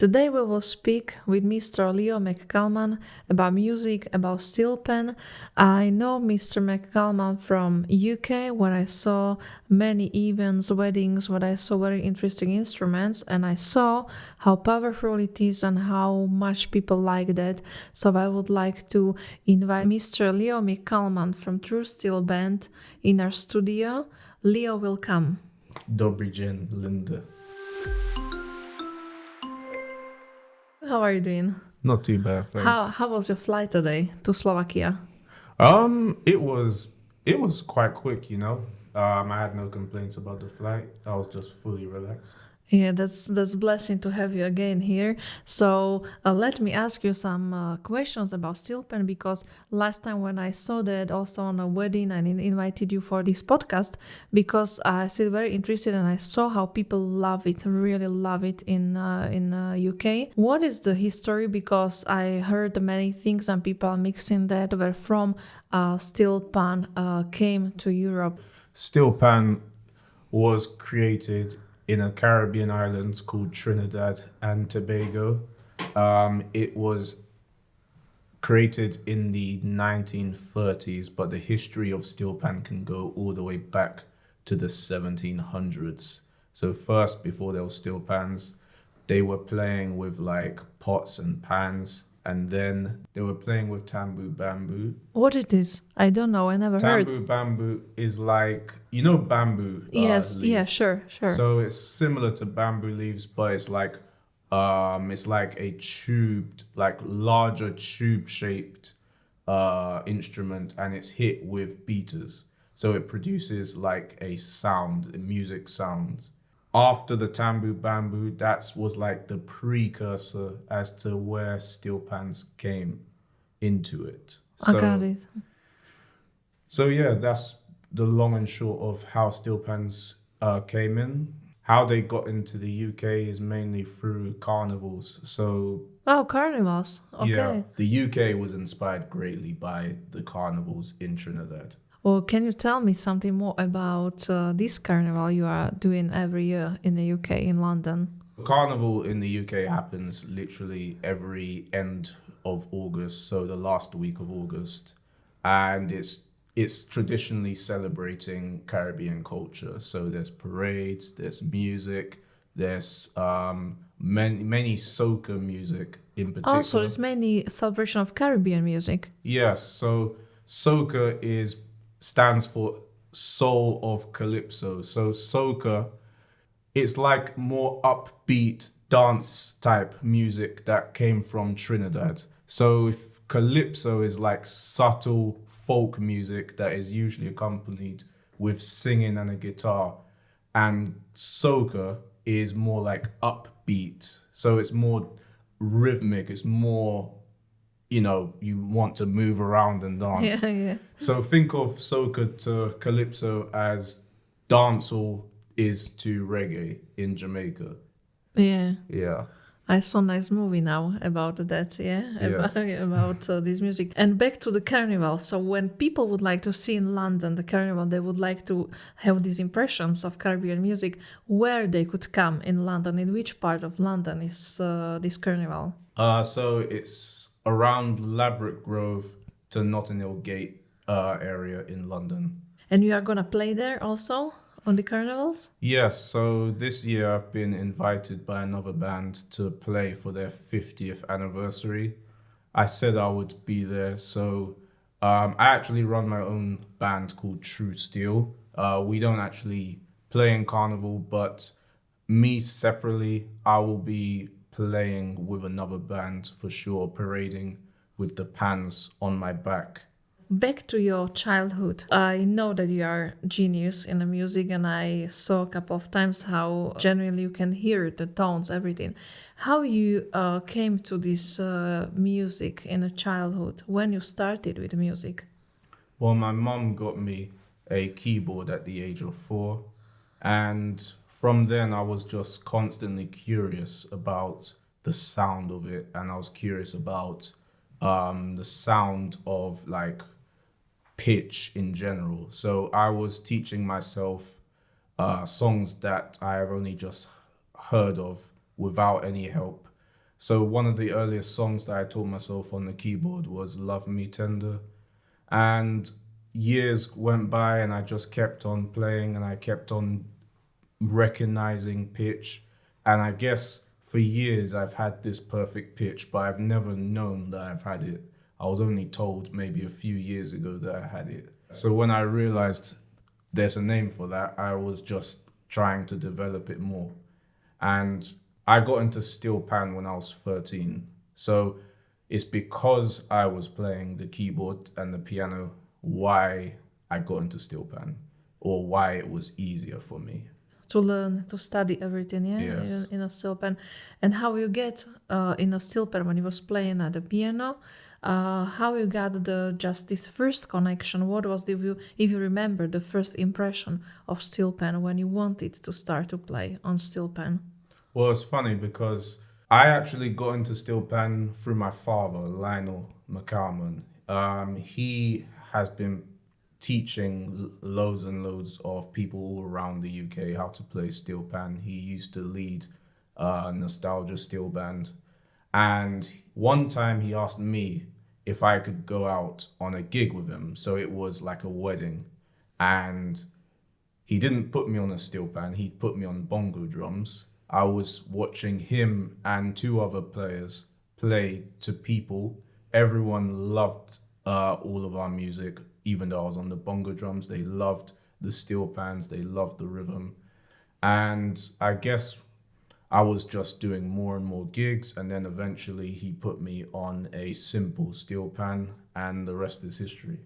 Today we will speak with Mr. Leo McCalman about music, about steel pen. I know Mr. McCalman from UK, where I saw many events, weddings, where I saw very interesting instruments, and I saw how powerful it is and how much people like that. So I would like to invite Mr. Leo McCalman from True Steel Band in our studio. Leo will come. Dobry dzień, Linda. How are you doing? Not too bad, thanks. How was your flight today to Slovakia? It was quite quick, you know. I had no complaints about the flight. I was just fully relaxed. Yeah, that's blessing to have you again here. So let me ask you some questions about steel pen, because last time when I saw that also on a wedding, I invited you for this podcast because I still very interested and I saw how people love it, really love it in UK. What is the history? Because I heard many things and people are mixing that where from steel pan came to Europe. Steel pan was created in a Caribbean island called Trinidad and Tobago. It was created in the 1930s, but the history of steel pan can go all the way back to the 1700s. So first, before there was steel pans, they were playing with like pots and pans, and then they were playing with tambour bamboo. What it is? I don't know. I never heard. Tambour bamboo is like, you know, bamboo. Yes, leaves. yeah, sure. So it's similar to bamboo leaves, but it's like a tubed, like larger tube shaped instrument, and it's hit with beaters. So it produces like a sound, a music sound. After the tambour bamboo, that was like the precursor as to where steel pans came into it. I got it. So yeah, that's the long and short of how steel pans came in. How they got into the UK is mainly through carnivals. So Carnivals. Okay. yeah, the UK was inspired greatly by the carnivals in Trinidad. Well, can you tell me something more about this carnival you are doing every year in the UK, in London? Carnival in the UK happens literally every end of August, so the last week of August, and it's traditionally celebrating Caribbean culture. So there's parades, there's music, there's many soca music in particular. Also, there's many celebration of Caribbean music. Yes, so soca stands for soul of calypso. So soca, it's like more upbeat dance type music that came from Trinidad. So if calypso is like subtle folk music that is usually accompanied with singing and a guitar, and soca is more like upbeat. So it's more rhythmic, it's more, you know, you want to move around and dance. Yeah. So think of soca to calypso as dancehall is to reggae in Jamaica. Yeah. Yeah. I saw a nice movie now about that, yeah, Yes. about this music. And back to the carnival. So when people would like to see in London the carnival, they would like to have these impressions of Caribbean music, where they could come in London. In which part of London is this carnival? So it's around Ladbroke Grove to Notting Hill Gate area in London. And you are gonna play there also on the carnivals? Yes, so this year I've been invited by another band to play for their 50th anniversary. I said I would be there, so I actually run my own band called True Steel. We don't actually play in carnival, but me separately, I will be playing with another band for sure, parading with the pans on my back. Back to your childhood. I know that you are genius in the music, and I saw a couple of times how genuinely you can hear the tones, everything. How you came to this music in a childhood, when you started with music? Well, my mum got me a keyboard at the age of 4, and from then I was just constantly curious about the sound of it, and I was curious about the sound of like pitch in general. So I was teaching myself songs that I have only just heard of without any help. So one of the earliest songs that I taught myself on the keyboard was Love Me Tender. And years went by and I just kept on playing and I kept on recognizing pitch. And I guess for years I've had this perfect pitch, but I've never known that I've had it. I was only told maybe a few years ago that I had it. So when I realized there's a name for that, I was just trying to develop it more. And I got into steel pan when I was 13. So it's because I was playing the keyboard and the piano why I got into steel pan or why it was easier for me. To learn to study everything, yeah, Yes. in a steel pen. And how you get in a steel pen when you was playing at the piano, how you got the just this first connection? What was the view, if you remember the first impression of steel pen when you wanted to start to play on steel pen? Well, it's funny because I actually got into steel pan through my father, Lionel McCalman. He has been teaching loads and loads of people all around the UK how to play steel pan. He used to lead Nostalgia Steel Band. And one time he asked me if I could go out on a gig with him. So it was like a wedding. And he didn't put me on a steel pan, he put me on bongo drums. I was watching him and two other players play to people. Everyone loved all of our music, even though I was on the bongo drums. They loved the steel pans, they loved the rhythm. And I guess I was just doing more and more gigs, and then eventually he put me on a simple steel pan, and the rest is history.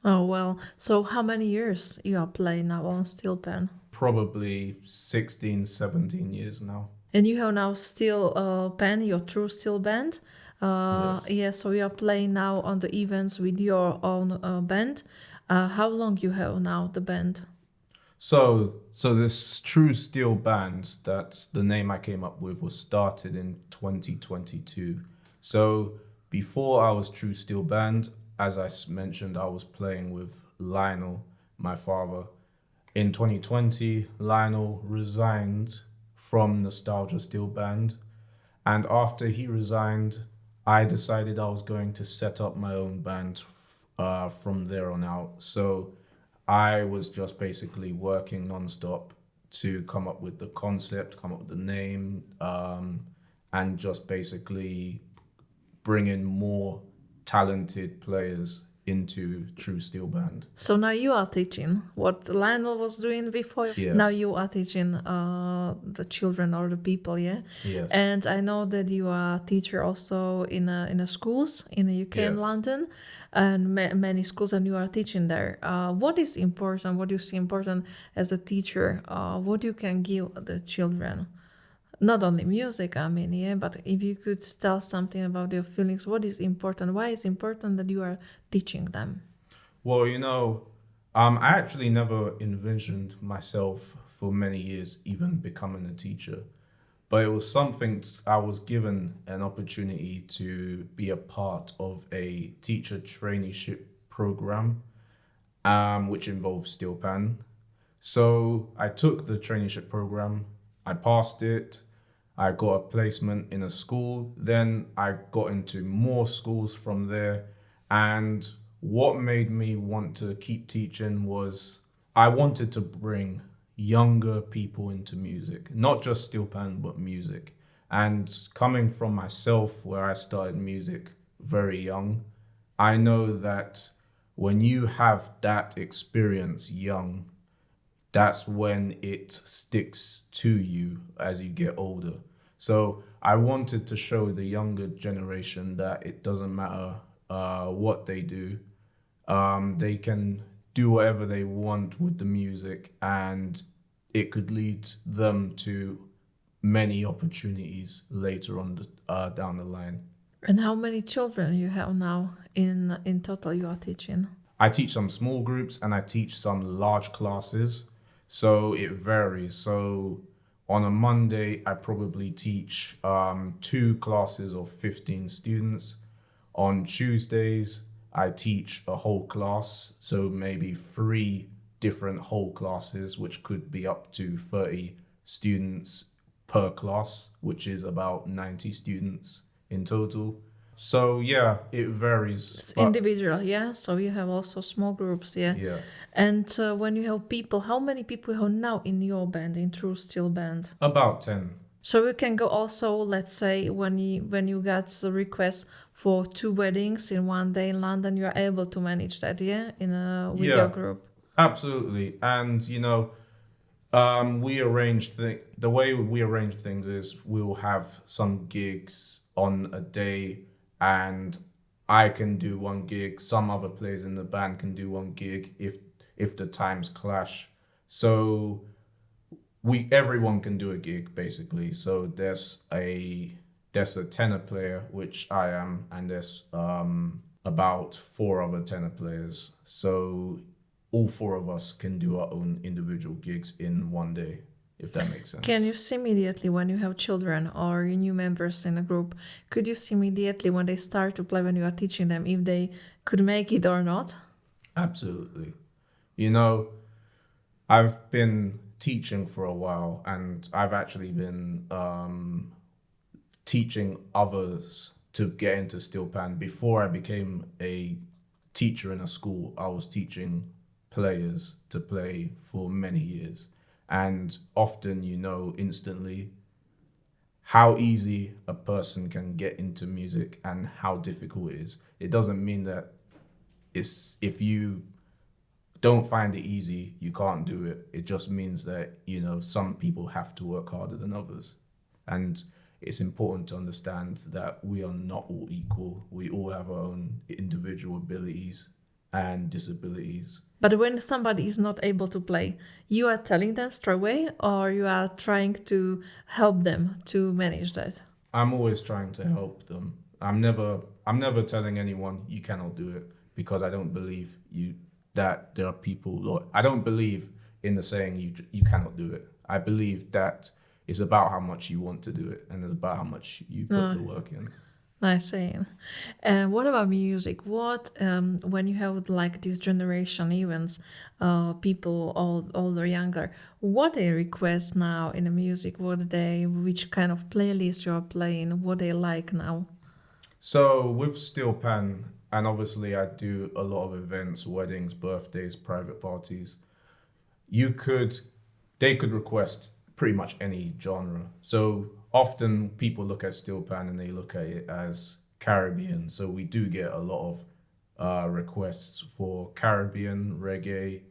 Oh well, so how many years you are playing now on steel pen? Probably 16, 17 years now. And you have now still pen, your true steel band. Yes. Yeah, so you are playing now on the events with your own band. How long you have now the band? So this True Steel Band, that's the name I came up with, was started in 2022. So before I was True Steel Band, as mentioned, I was playing with Lionel, my father. In 2020, Lionel resigned from Nostalgia Steel Band, and after he resigned, I decided I was going to set up my own band from there on out. So I was just basically working nonstop to come up with the concept, come up with the name, and just basically bring in more talented players into True Steel Band. So now you are teaching what Lionel was doing before. Yes. Now you are teaching the children or the people, yeah. Yes. And I know that you are a teacher also in a schools in the UK and Yes. London, and many schools, and you are teaching there. What is important? What do you see important as a teacher? What you can give the children? Not only music, I mean, yeah, but if you could tell something about your feelings, what is important? Why is important that you are teaching them? Well, I actually never envisioned myself for many years even becoming a teacher, but it was something I was given an opportunity to be a part of a teacher traineeship program, which involves steel pan. So I took the traineeship program, I passed it, I got a placement in a school, then I got into more schools from there. And what made me want to keep teaching was I wanted to bring younger people into music, not just steel pan, but music. And coming from myself, where I started music very young, I know that when you have that experience young, that's when it sticks to you as you get older. So I wanted to show the younger generation that it doesn't matter what they do. They can do whatever they want with the music, and it could lead them to many opportunities later on down the line. And how many children you have now in total you are teaching? I teach some small groups and I teach some large classes. So it varies. So on a Monday, I probably teach two classes of 15 students. On Tuesdays, I teach a whole class. So maybe three different whole classes, which could be up to 30 students per class, which is about 90 students in total. So yeah, it varies, It's but individual, yeah. So you have also small groups, yeah. yeah, And when you have people, how many people you have now in your band, in True Steel Band? about 10. So you can go also, let's say, when you get the request for 2 weddings in one day in London, you are able to manage that, yeah, with your Yeah, group. absolutely. And we the way we arrange things is we'll have some gigs on a day, and I can do one gig. Some other players in the band can do one gig if the times clash. So we everyone can do a gig basically. So there's a tenor player, which I am, and there's about 4 other tenor players. So all 4 of us can do our own individual gigs in one day, if that makes Can sense. you see immediately when you have children or new members in a group? Could you see immediately when they start to play when you are teaching them if they could make it or not? Absolutely. You know, I've been teaching for a while, and I've actually been teaching others to get into steel pan. Before I became a teacher in a school, I was teaching players to play for many years. And often you know instantly how easy a person can get into music and how difficult it is. It doesn't mean that it's if you don't find it easy, you can't do it. It just means that, some people have to work harder than others. And it's important to understand that we are not all equal. We all have our own individual abilities and disabilities. But when somebody is not able to play, you are telling them straight away or you are trying to help them to manage that? I'm always trying to help them. I'm never telling anyone you cannot do it, because I don't believe you that there are people, or I don't believe in the saying you cannot do it. I believe that it's about how much you want to do it, and it's about how much you put No. the work in. Nice saying. And what about music? What when you have like these generation events, people old, older, younger, what they request now in the music? Which kind of playlist you're playing? What they like now? So with Steel Pan, and obviously I do a lot of events, weddings, birthdays, private parties. You could, they could request pretty much any genre. So often people look at Steel Pan and they look at it as Caribbean. So we do get a lot of requests for Caribbean, reggae,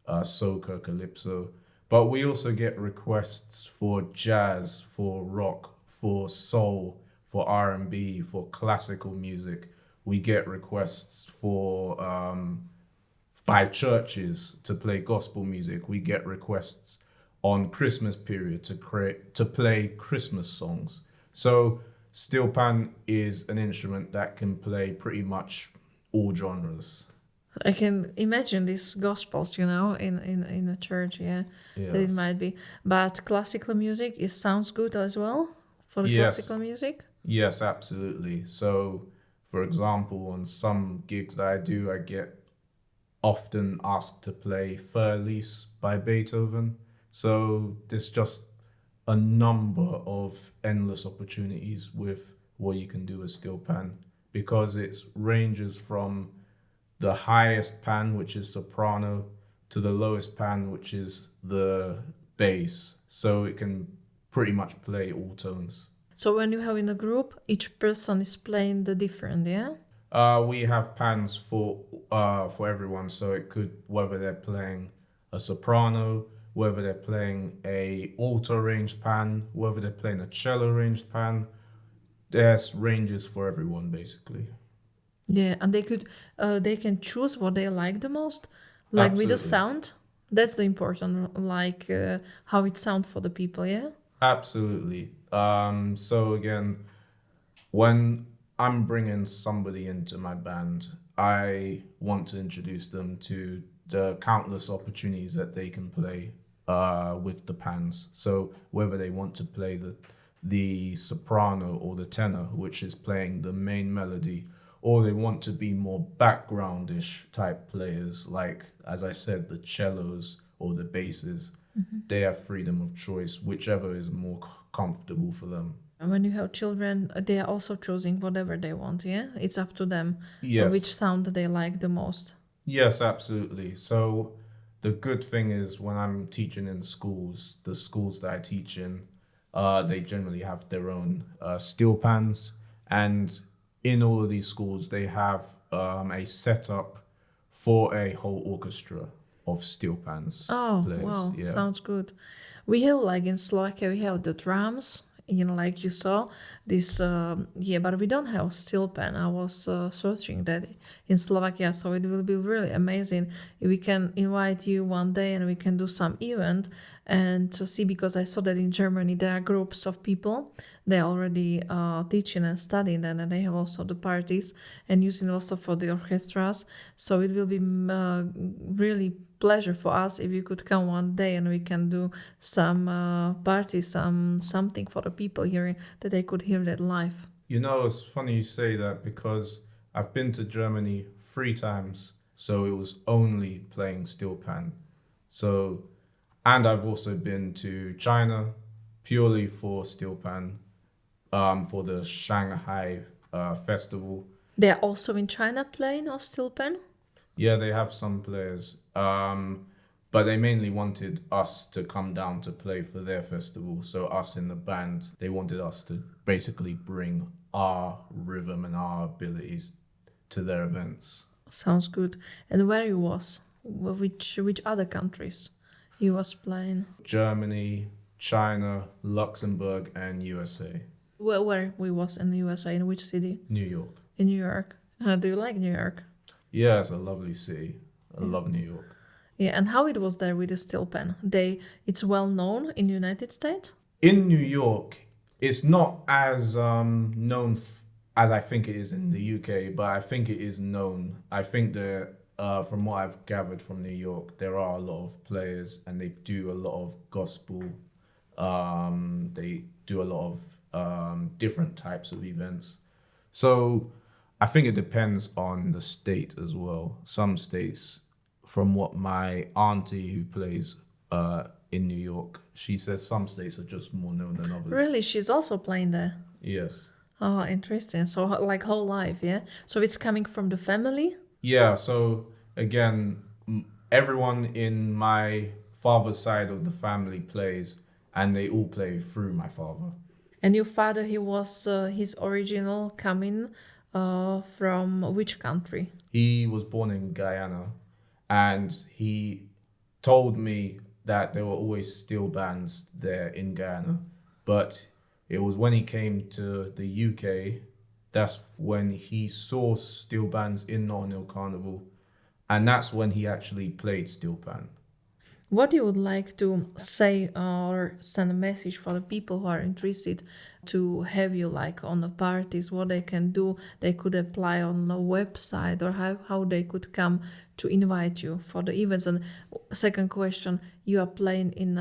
soca, calypso. But we also get requests for jazz, for rock, for soul, for R&B, for classical music. We get requests for by churches to play gospel music. We get requests on Christmas period to play Christmas songs. So steel pan is an instrument that can play pretty much all genres. I can imagine these gospels, in a church, yeah, that it Yes. might be. But classical music, it sounds good as well for the Yes. classical music. Yes, absolutely. So, for example, on some gigs that I do, I get often asked to play Fur-Elise by Beethoven. So there's just a number of endless opportunities with what you can do with steel pan, because it ranges from the highest pan, which is soprano, to the lowest pan, which is the bass. So it can pretty much play all tones. So when you have in a group, each person is playing the different, yeah? We have pans for everyone, so it could, whether they're playing a soprano, whether they're playing a alto ranged pan, whether they're playing a cello ranged pan. There's ranges for everyone basically. Yeah, and they can choose what they like the most, like with the Absolutely, sound. That's the important, like how it sounds for the people, yeah? absolutely. So again, when I'm bringing somebody into my band, I want to introduce them to the countless opportunities that they can play with the pans. So whether they want to play the soprano or the tenor, which is playing the main melody, or they want to be more backgroundish type players, like as I said, the cellos or the basses. they have freedom of choice, whichever is more comfortable for them. And when you have children, they are also choosing whatever they want, yeah? It's up to them which Yes. sound they like the most. Yes, absolutely. So the good thing is when I'm teaching in schools, the schools that I teach in, they generally have their own steel pans, and in all of these schools, they have a setup for a whole orchestra of steel pans Oh, players. wow, Yeah. sounds good. We have like in Slovakia, we have the drums, like you saw this, yeah, but we don't have steel pan. I was searching that in Slovakia, so it will be really amazing if we can invite you one day and we can do some event and to see, because I saw that in Germany there are groups of people, they're already teaching and studying, and they have also the parties and using also for the orchestras. So it will be really pleasure for us if you could come one day and we can do some party, something for the people hearing that they could hear that live. You know, it's funny you say that because I've been to Germany 3 times, so it was only playing steel pan. So, and I've also been to China purely for steel pan, for the Shanghai festival. They are also in China playing or still pen. Yeah, they have some players, but they mainly wanted us to come down to play for their festival. So us in the band, they wanted us to basically bring our rhythm and our abilities to their events. Sounds good. And where you was? Which other countries you was playing? Germany, China, Luxembourg, and USA. Where we was in the USA? In which city? New York. In New York. Do you like New York? Yeah, it's a lovely city. I love New York. Yeah, and how it was there with the steel pen? It's well known in the United States. In New York, it's not as known as I think it is in the UK, but I think it is known. I think that from what I've gathered from New York, there are a lot of players and they do a lot of gospel. They do a lot of different types of events. So I think it depends on the state as well. Some states, from what my auntie who plays in New York, she says some states are just more known than others. Really, she's also playing there. Yes. Oh, interesting. So like whole life, yeah. So it's coming from the family. Yeah, so again, everyone in my father's side of the family plays, and they all play through my father. And your father, he was his original coming from which country? He was born in Guyana, and he told me that there were always steel bands there in Guyana, but it was when he came to the UK, that's when he saw steel bands in Notting Hill Carnival, and that's when he actually played steel pan. What you would like to say or send a message for the people who are interested to have you like on the parties, what they can do, they could apply on the website, or how they could come to invite you for the events. And second question, you are playing in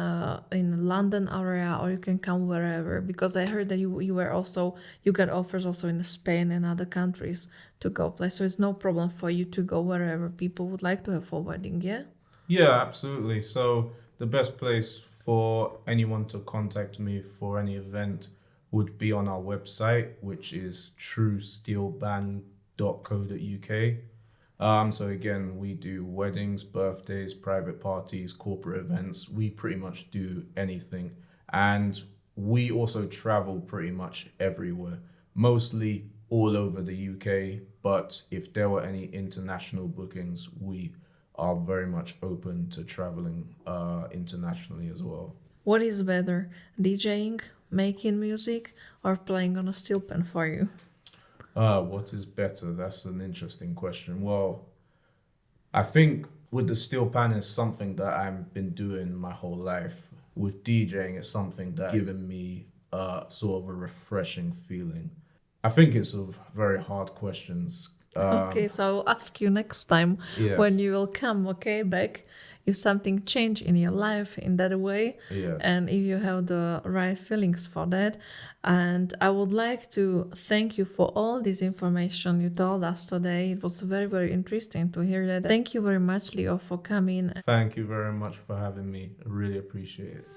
London area, or you can come wherever, because I heard that you were also, you got offers also in Spain and other countries to go play, so it's no problem for you to go wherever people would like to have for wedding, yeah? Yeah, absolutely. So the best place for anyone to contact me for any event would be on our website, which is truesteelband.co.uk. So again, we do weddings, birthdays, private parties, corporate events. We pretty much do anything. And we also travel pretty much everywhere, mostly all over the UK. But if there were any international bookings, we are very much open to traveling internationally as well. What is better, DJing, making music, or playing on a steel pen for you? What is better? That's an interesting question. Well, I think with the steel pan is something that I've been doing my whole life. With DJing, it's something that given me sort of a refreshing feeling. I think it's a very hard questions. Okay, so I'll ask you next time when Yes. you will come, okay, back, if something changed in your life in that way, Yes. and if you have the right feelings for that. And I would like to thank you for all this information you told us today. It was very, very interesting to hear that. Thank you very much, Leo, for coming. Thank you very much for having me. I really appreciate it.